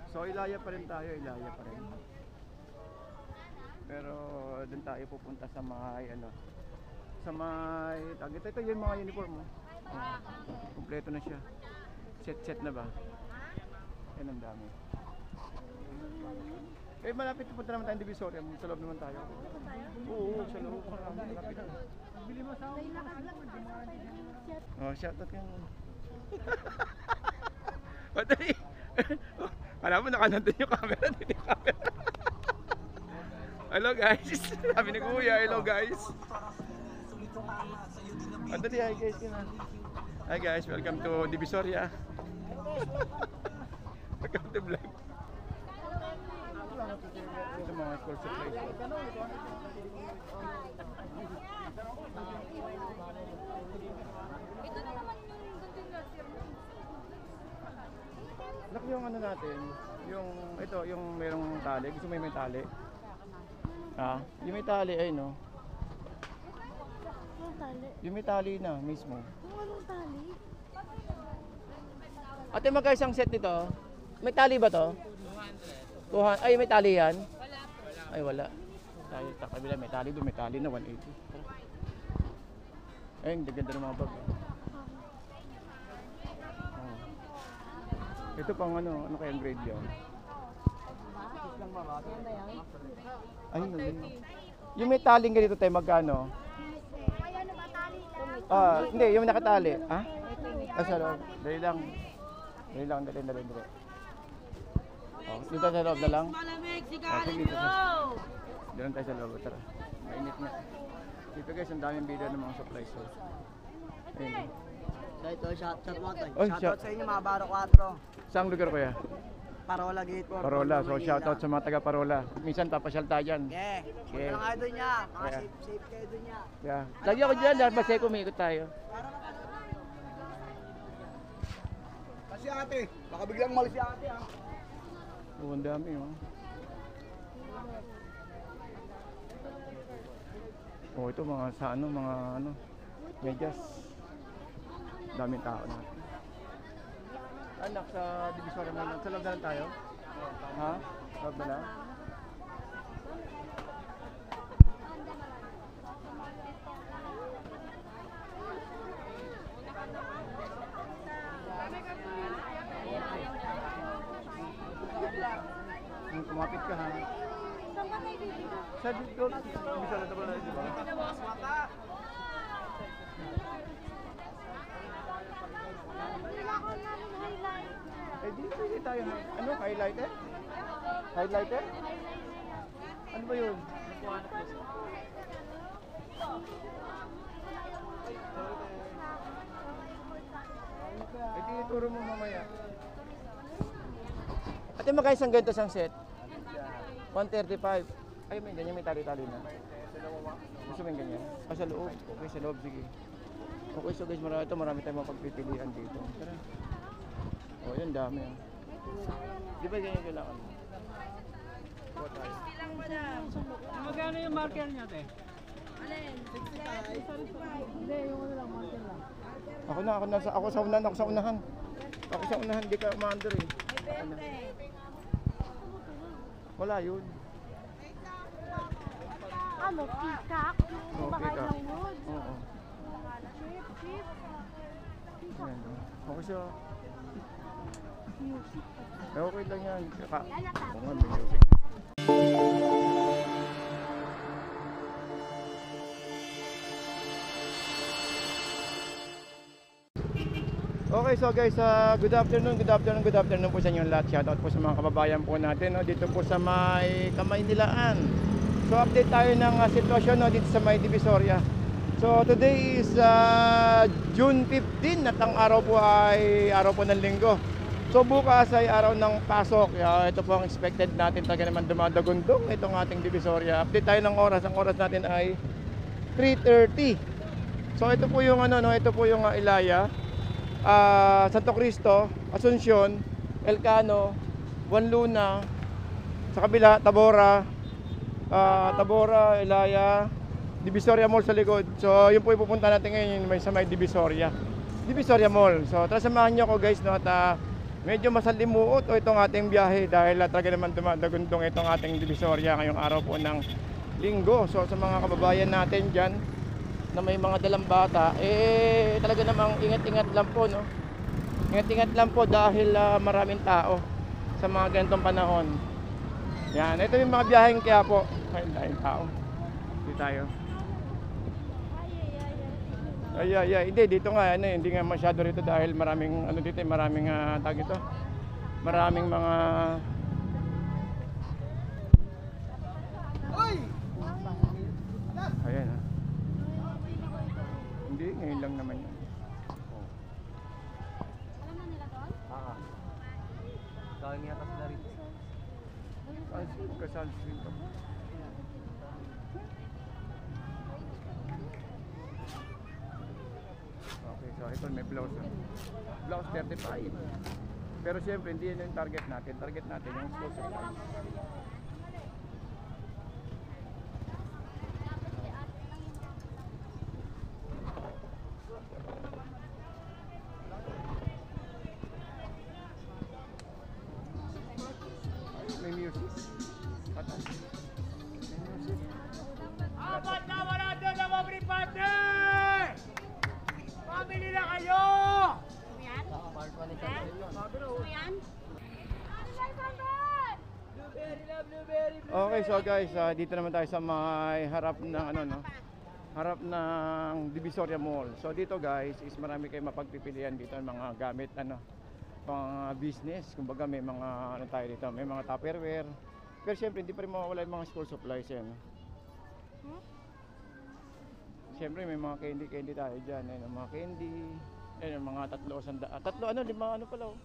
So Ilaya pa rin tayo, Ilaya pa rin. Pero doon tayo pupunta sa may ano, sa may tagit. Ito yung mga uniform mo. Oh, kumpleto na siya. Set na ba? Yan ang dami. Eh malapit pupunta naman tayong Divisoria, sa loob naman tayo. Oo, sa loob. Malapit na. Bili mo sa oh, shoutout yan. Madali. Alam mo, nakanandun yung camera, dito yung camera. Hello guys, sabi ni Kuya, hello guys. Madali, hi guys. Hi guys, welcome to Divisoria. Welcome to vlog. Ito mga school supplies. Ito na naman yung gunting laser mo. Laki yung ano natin, yung ito, yung merong tali. Gusto mo yung may tali? Ha? Yung may tali ay no. Yung tali? Yung may tali na mismo. Yung anong tali? Ate, magkano isang set nito? May tali ba to? 200. Ay, may tali yan? Wala. Ay, wala. Tayo sa kabila, may tali doon, may tali na 180. Ay, ang ganda ng mga bag. Oh. Ito pang ano kayang grade yan? Ay, no. Yung may taling ganito tayo, magkano? Kaya na ba tali lang? Ah, hindi, yung nakatali. Ha? Ah, sa loob. Dali lang. Dali. Oh, dito sa loob na lang. Ah, sige, dito sa... Doon tayo sa loob. Tara. Mainit na. Dito guys, ang daming video ng mga supplies. So, ayun. Ito, shout mo tayo. Oy, Shoutout sa inyo mga Baro 4. Saang lugar kuya? Parola Gate 4. Parola. So, shoutout sa mga taga Parola. Minsan papasyal tayo dyan. Yeah. Yeah. Punta lang kayo doon niya. Mga Yeah. safe kayo doon niya. Yeah. Lagi ako dyan, lahat masaya kumikot tayo. Kasi ate, baka biglang malis si ate ha. Oo, ang dami oh. Oh, ito mga sa ano, mga ano, medyas. Daming tao na. Anak sa Divisoria na, sa loob na lang tayo? Ha? Loob na lang? Kumapit ka ha? Saan ba kayo dito? Sa dito, Divisoria na ba na di ba? Wala ko namin highlight. Eh di pwede tayo. Ano? Highlighter? Highlighter? Ano ba yun? Eh di ituro mo mamaya. Ate magkano isang ganito isang set? 135. Ay may ganyan, may tali-tali na. Gusto mo yung ganyan? Ah, sa loob. Okay, sa loob, sige. Okay, so guys, marami tayong mapagpipilian dito. Tara. Oh, yun, dami. Oh. Di ba ganyan kailangan? Kuha tayo. Magkano yung marker niya, te? Hindi, yung ano lang, mountain lang. Ako sa unahan. Ako sa unahan, di ka umaandar eh. Wala yun. Ano, peacock? Yung Oh, bakain peacock. ng woods. Oo. Chip. Yan. Okay siya. Music. Okay lang yan. Oo nga, may music. Okay, so guys, good afternoon po sa inyo lahat. Shoutout po sa mga kababayan po natin no, dito po sa may Kamaynilaan. So update tayo ng sitwasyon no, dito sa may Divisoria. So today is June 15 at ang araw po ay araw po ng linggo. So bukas ay araw ng pasok. Ito po ang expected natin, talaga naman dumadagundong itong ating Divisoria. Update tayo ng oras. Ang oras natin ay 3:30. So ito po yung ano no, ito po yung Ilaya. Santo Cristo, Asuncion, Elcano, Juan Luna, sa kabila Tabora, Ilaya, Divisoria Mall sa likod. So yun po ipupunta natin ngayon, may sa may Divisoria Mall. So tara samahan niyo ako guys no, at medyo masalimuot o itong ating biyahe dahil talaga naman dumadagundong itong ating Divisoria ngayong araw po ng Linggo. So sa mga kababayan natin dyan na may mga dalang bata, talaga namang ingat-ingat lang po, no? Ingat-ingat lang po dahil maraming tao sa mga ganitong panahon. Yan, ito yung mga biyaheng kaya po. Ay, dahil tao. Hindi tayo. Hindi dito nga hindi nga masyado rito dahil maraming dito, maraming tag ito. Maraming mga ayan ha. Hindi, ngayon lang naman yan. Alam na nila doon? Dahil yata sila rito. Kasalsin ka po. Okay, so ito may blouse. Blouse 35. Pero siyempre hindi yan yung target natin. Target natin yung school supplies. May music. Patay. May music. Apat na wala doon na mabripate! Pamili na kayo! Ayan? Okay, so guys, dito naman tayo sa may harap ng harap ng Divisoria Mall. So dito guys, is marami kayong mapagpipilian dito ng mga gamit pang business. Kumbaga may mga tayo dito, may mga Tupperware. Pero syempre hindi pa rin mawawala yung mga school supplies yan. Siyempre may mga candy tayo dyan. Ayan, mga candy. Ayan, mga 300. Lima pala oh.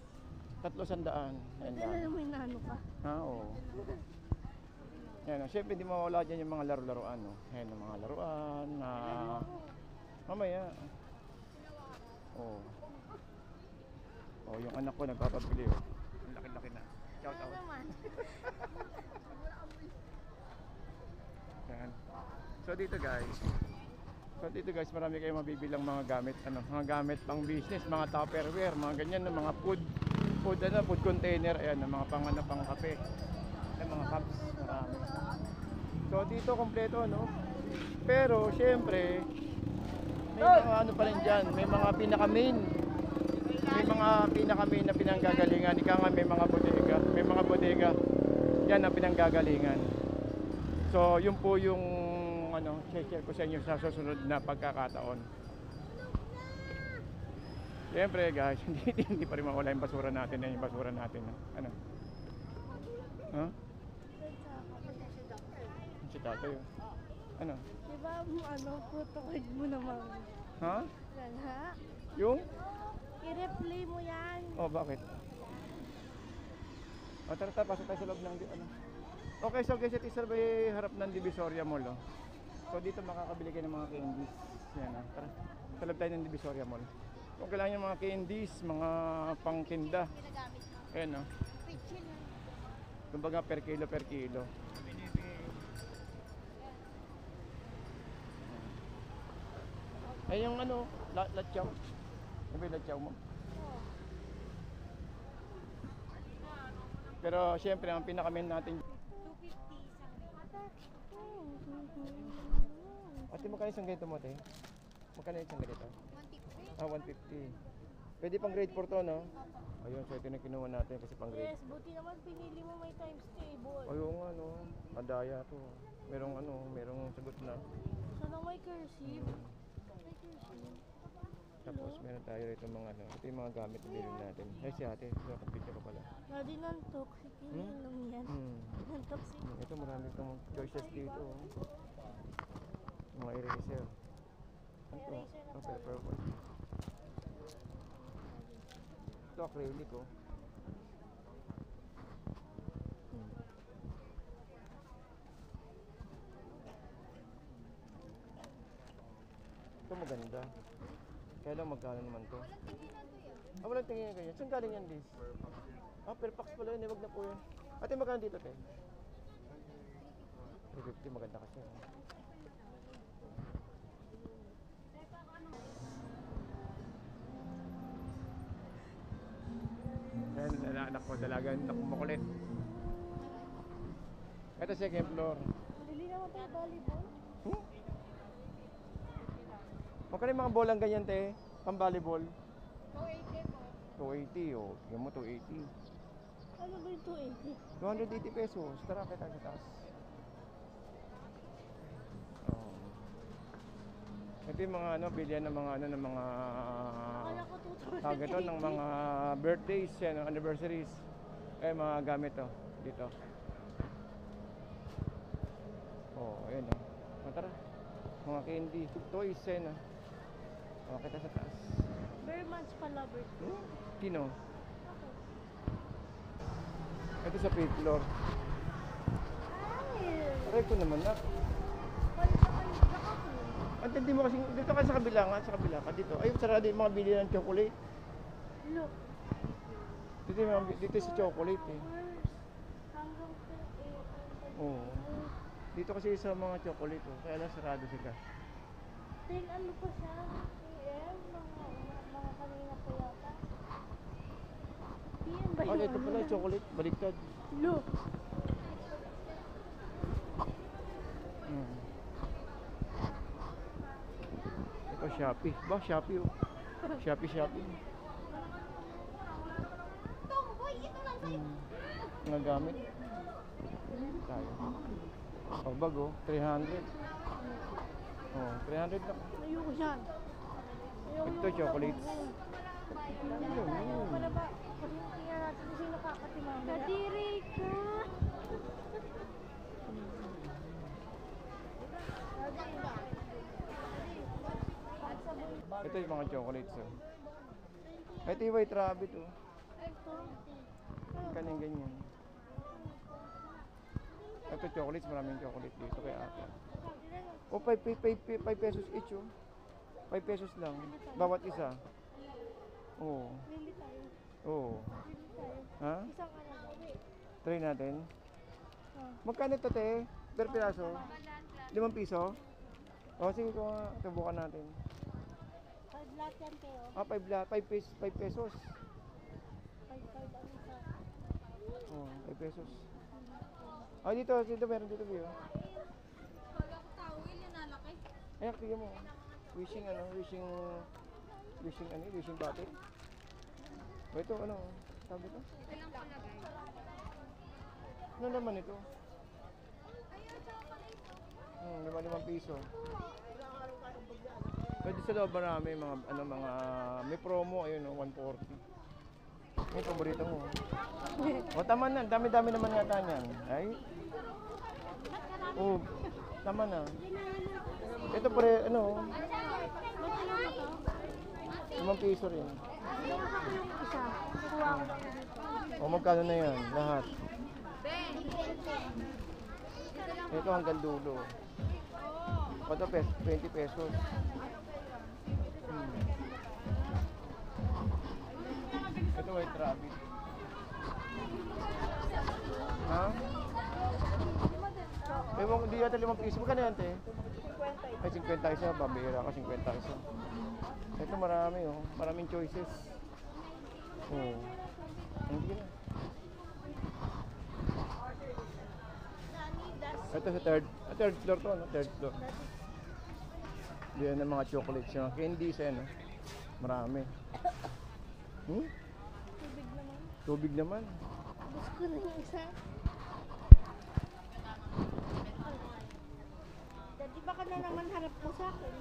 300. Ayan lang. May nano ka. Oo. Ayan, siyempre hindi mawawala dyan yung mga laro-laruan. No? Ayan, yung mga laruan na mamaya. Oh. Oh, yung anak ko nagpapabili oh. Ang laki-laki na. Shout out. Ayan. So dito guys, marami kayong mabibilang mga gamit, mga gamit pang business, mga Tupperware, mga ganyan, mga food container, ayan, mga pang kape, ayan, mga cups, marami. So dito kompleto, no? Pero syempre, may mga pa rin dyan, may mga pinaka-main na pinanggagalingan. Ika nga may mga bodega, yan ang pinanggagalingan. So yun po yung share ko sa inyo sa susunod na pagkakataon. Siyempre guys, hindi pa rin mawala yung basura natin. Yung basura natin. Ano? Huh? Si tatay yun. Ano? Diba putukod mo naman? Ha? Yan ha? Yung? I-replay mo yan. Oh, bakit? O tara, pasok tayo sa loob ng Okay, so guys, ito sa may harap ng Divisoria Mall. Oh. So dito makakabili kayo ng mga candies. Yan, tara. Sa loob tayo ng Divisoria Mall. Kung kailangan yung mga candies, mga pangtinda. Ayan, oh. Kumbaga per kilo. Ay yung latyaw. Ano ba yung latyaw mo? Pero syempre ang pinaka-main natin. 250 Ate, magkano isang ganito mo, te? Magkano isang ganito? 150. 150. Pwede pang grade 4 to, no? Ayun, so ito na kinuha natin kasi pang grade. Yes, buti naman pinili mo may times table. Ayun nga, no? Madaya to. Merong sagot na. Sana may cursive. May cursive. Tapos meron tayo rito mga ito yung mga gamit na bilhin natin. Ay si ate, nakapicture ko pala. Daddy, non-toxic yun lang yan. Non-toxic. Ito marami itong choices dito. Mga eraser. Ito, purple. Ito acrylic oh. Ito maganda. Kaya lang magkano naman to? Walang tingin na ganyan. Saan galing yan, Liz? Perpax pala yun. Huwag na po yun. Ate, magkano dito, te? 350, maganda kasi. Ayan anak ko, dalaga na kumukulit. Ito second floor. Bili naman tayo volleyball. Magkano yung mga bolang ganyan, te? Pang volleyball? 280 po. 280, oh. Tingnan mo, 280. Ano ba yung 280? 280 pesos. Tara, kita sa taas. Oh. Ito yung mga ano, bilyan ng mga ano, ng mga Akala ko 280. tawag ito, ng mga birthdays, yan, anniversaries. Mga gamit to, dito. Oh, ayan oh. Tara. Mga candy, toys, yan oh. Oh, kita sa taas. Very much pa-lover. Kino? Ito sa 5th floor. Ay! Aray ko naman na. Ang tindi mo kasi, dito ka sa kabila nga, sa kabila ka dito. Ayun, sarado yung mga bili ng chocolate. Look. Dito sa chocolate eh. Hanggang Oo. Dito kasi sa mga chocolate oh. Kaya lang sarado sila. Then ano pa siya? PM? Mga kanina po yata. PM ba yun? Ito pala chocolate, baliktad. Look. Ito Shopee. Ba, Shopee oh. Shopee. Mga gamit. Tayo. Oh, bag oh. 300. Oh, 300 lang. Ayoko yan. Ito chocolates. Para ba? Tingnan natin kung sino kakatimang. Kadiri ka! Ito yung mga chocolates oh. Ito yung white rabbit oh. Kaning ganyan. Ito chocolates, maraming chocolate dito kaya ata. Oh, 5 pesos each oh. 5 pesos lang. Bawat isa. Oo. Bili tayo. Oo. Bili tayo. Ha? Isang ano ba? Try natin. Ah. Magkano ito te? Per piraso? 5 piso? O sige ko nga. Tubukan natin. Lahat yan kayo. 5 pesos. 5 ano sa... Oh, 5 pesos. Dito meron dito view. Ay, tingnan mo. Wishing bottle. O ito ano, sabi ko? Ano naman ito? 5 piso. Pwede sa loob marami mga may promo ayun 140. May paborito mo. O tama na, dami-dami naman yata niyan. Ay. Oh, tama na. Ito pre ano? 5 piso rin. Yung isa. Kuha ko lang dito. O magkano na yan? Lahat. Ito hanggang dulo. Ito 20 pesos. Ito white rabbit. Ha? Ewan ko, di yata 5 piso. Magkano yan, te? 50. Ay, 50 isa. Babira ka, 50 isa. Ito marami, oh. Maraming choices. Oh. Hindi na. Ito sa third floor to, no? Third floor. Diyan ang mga chocolates, yung candies, no? Marami. Tubig naman. Tubig naman. Gusto ko na yung isa. Daddy, baka na naman harap mo sa akin.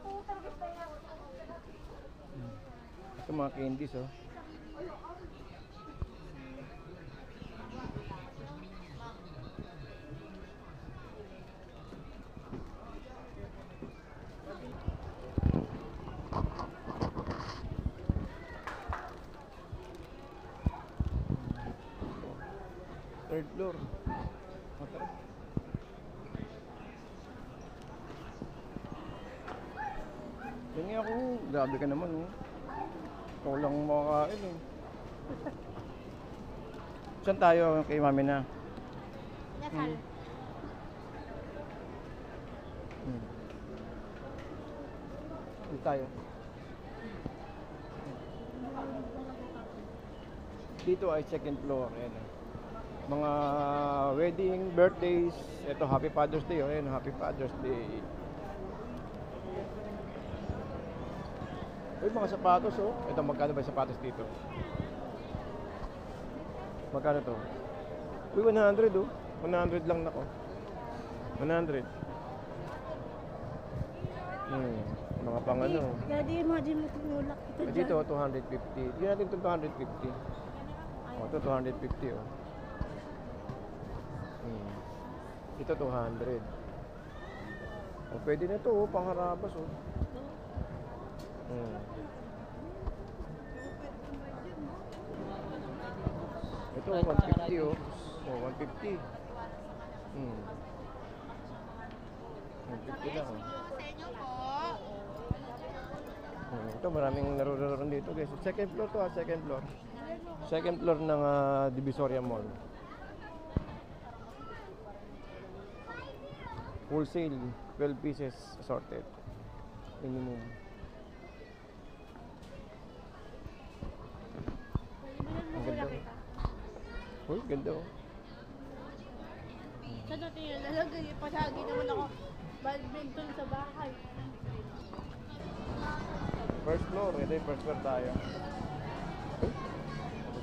Oo, target pa yan. Ito mga candies, oh. Third floor. Tara. Tingin ako, grabe ka naman, oh. Ikaw lang makakain, eh. Saan tayo kay mami na? Nasal. Dito tayo. Dito ay second floor. Ayan. Mga wedding, birthdays. Ito, Happy Father's Day. Oh. Ayan, Happy Father's Day. Uy, mga sapatos, oh. Ito, magkano ba yung sapatos dito? Magkano to? Uy, 100, oh. 100 lang nako. 100. Mga pang ano. Daddy, imagine mo tumulak ito Eh, dito, 250. Hindi natin ito 250. O, ito 250, oh. Ito 200. O, pwede na ito, oh. Pangharabas, oh. Ito, 150, oh. O, 150. 150 lang, oh. Ito, maraming naroon dito, guys. Second floor to, second floor. Second floor ng Divisoria Mall. Wholesale, 12 pieces assorted. Minimum. Ang ganda. Uy, ganda, oh. Sa dati yun, nalagay, pasagi naman ako badminton sa bahay. First floor, ito yung first floor tayo.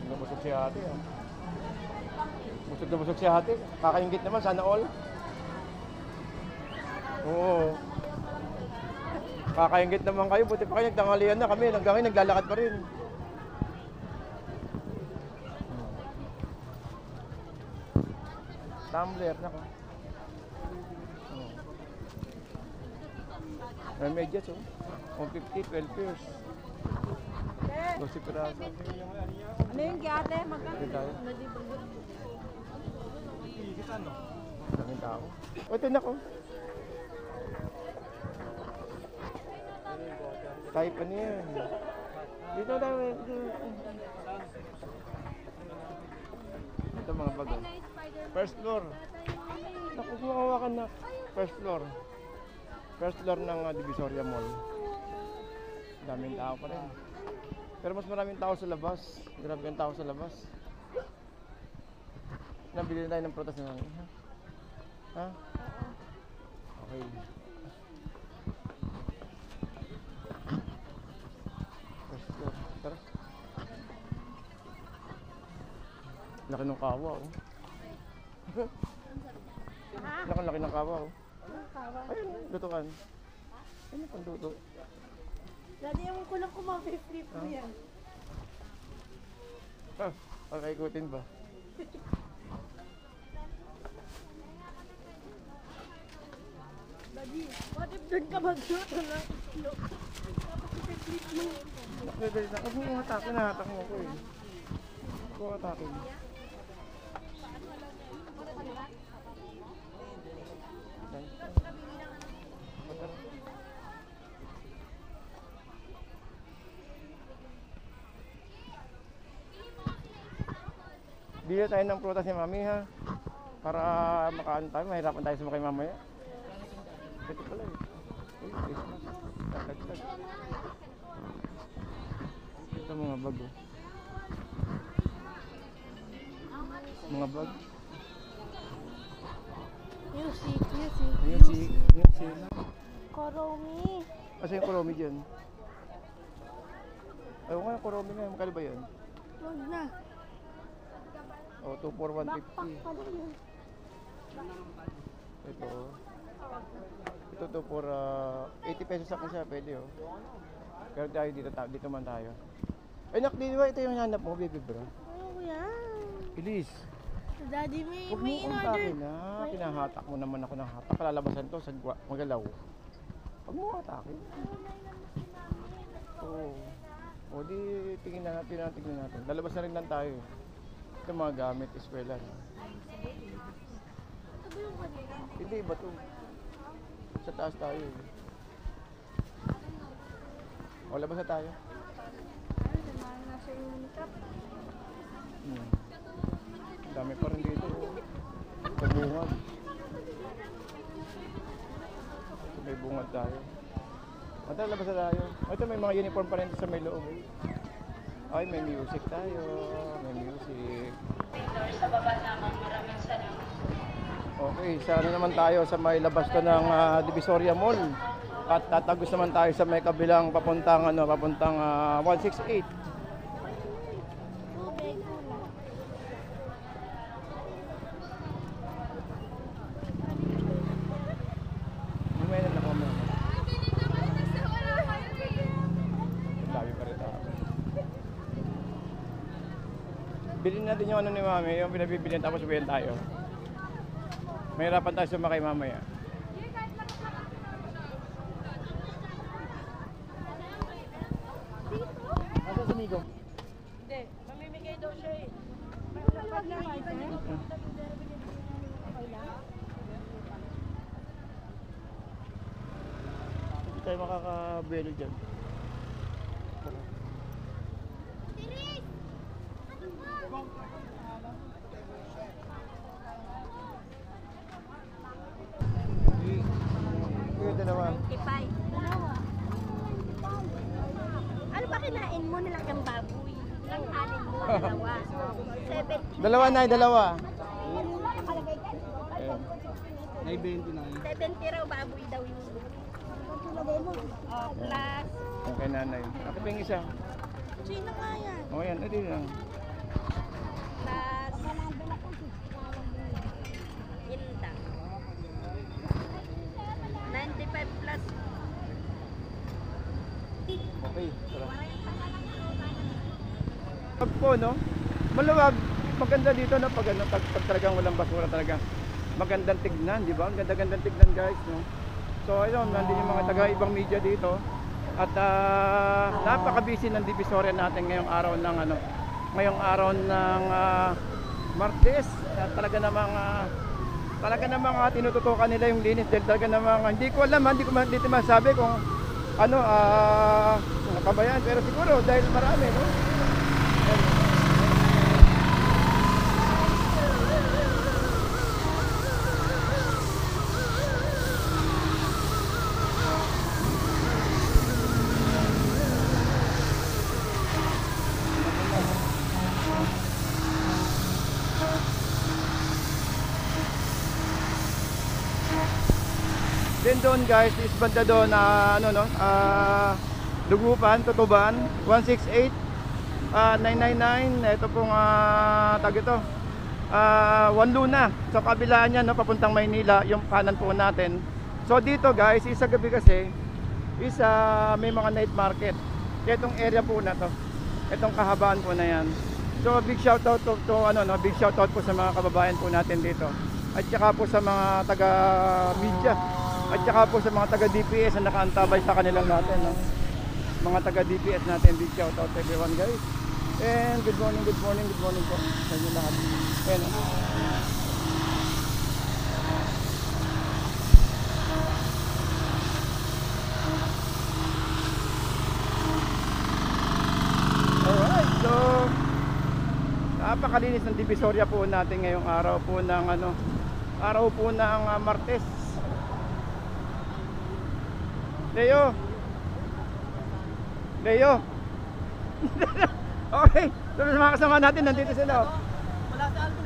Uy, busog si ate, ah. Busog na busog si ate. Kakaingit naman, sana all. Oo. Kakaingit naman kayo, buti pa kayo nagtanghalian na kami. Hanggang ngayon naglalakad pa rin. Tumbler, nako. May medyas, oh. 150, 12 pairs. 12 piraso. Ano yung ate? Magkano? Ito tayo. Daming tao. O, ito na ko. Type ano yan? Dito tayo. Ito mga bago. First floor. Naku, kumahawakan na. First floor. First floor ng Divisoria Mall. Daming tao pa rin. Pero mas maraming tao sa labas. Grabe yung tao sa labas. Nabili na tayo ng prutas na lang. Ha? Okay. First floor. Tara. Laki ng kawa, oh. Laki ng kawa, oh. Ayun, lutukan. Ano pang luto? Daddy, yung kulang ko ma-flip mo yan. Ah, pakaikutin ba? Daddy, what if doon ka magluto ng itlog? Tapos i-flip mo. Nakadali na. Huwag mo hatakin, nahatak mo ako eh. Huwag mo hatakin. Bili tayo ng prutas ni Mami, ha? Para makaan tayo, mahirapan tayo sumakay mamaya. Ito pala eh. Uy, Christmas. Tatagtag. Ito mga bag, oh. Mga bag. Music. Music. Koromi. Kasi yung kuromi dyan. Ayaw nga, kuromi nga. Magkano ba yan? Huwag na. O, 2 for 150. Backpack pala yun. Ito, oh. Ito to for 80 pesos sa akin siya, pwede, oh. Pero tayo dito man tayo. Ay, di ba ito yung hanap mo, baby bro? Ano yan? Elise, Daddy, may huwag mo in-order. kontakin na. Kinahatak mo naman ako ng hatak. Kalalabasan to sa magalaw. Huwag mo hatakin. Oo. O di, tingnan natin. Lalabas na rin lang tayo. Ito mga gamit, eskwela. Ito ba yung kanina? Hindi, iba to. Sa taas tayo eh. O, labas na tayo. Ano naman, nasa unicap. Dami pa rin dito. Sa bungad. May bungad tayo. At labas na tayo. Ito may mga uniform pa rin sa may loob. Ay, may music tayo. May music. Okay, sa ano naman tayo sa may labas ko ng Divisoria Mall. At tatagos naman tayo sa may kabilang papuntang 168. Tubig muna. Lumayan na kami. Sabi pa rin ako. Bilhin natin yung ano ni Mami, yung pinabibili tapos uwihan tayo. Mahirapan tayo sumakay mamaya. Nasaan si Migo? Hindi, mamimigay daw siya eh. Hindi tayo makakabelo dyan. Ito naman. 25. Ano ba kinain mo? Nilagang baboy. Ilang kanin mo? Dalawa. 70. Dalawa na, dalawa. May 20 na yun. 70 raw baboy daw yun. Oh, plus. Yung kay nanay. Ako pa yung isa. Sino nga yan? O yan, ito lang. Plus. Inda. 95 plus. Okay, sarap. Pag po, no? Maluwag. Maganda dito, no? Pag, pag talagang walang basura talaga. Magandang tignan, di ba? Ang ganda-gandang tignan, guys, no? So, ayun, nandun yung mga taga-ibang media dito. At napaka-busy ng Divisoria natin ngayong araw ng ngayong araw ng Martes. At talaga namang tinututukan nila yung linis dahil talaga namang hindi ko alam, hindi ko masabi kung kabayan, pero siguro dahil marami, no? Then doon guys, is banda doon Dugupan, Tutuban, 168, 999, ito pong tag ito, Wanluna, sa kabilaan niya, no, papuntang Maynila, yung kanan po natin. So dito guys, isa gabi kasi, may mga night market. Itong area po na to, itong kahabaan po na yan. So big shout out big shout out po sa mga kababayan po natin dito. At saka po sa mga taga media. At saka po sa mga taga DPS na nakaantabay sa kanilang natin, no? Mga taga DPS natin, big shout out everyone guys. And good morning po sa inyo lahat. Ayan, no? Alright, so napakalinis ng Divisoria po natin ngayong araw po ng Martes. Leo. Okay, so mga kasama natin nandito sila.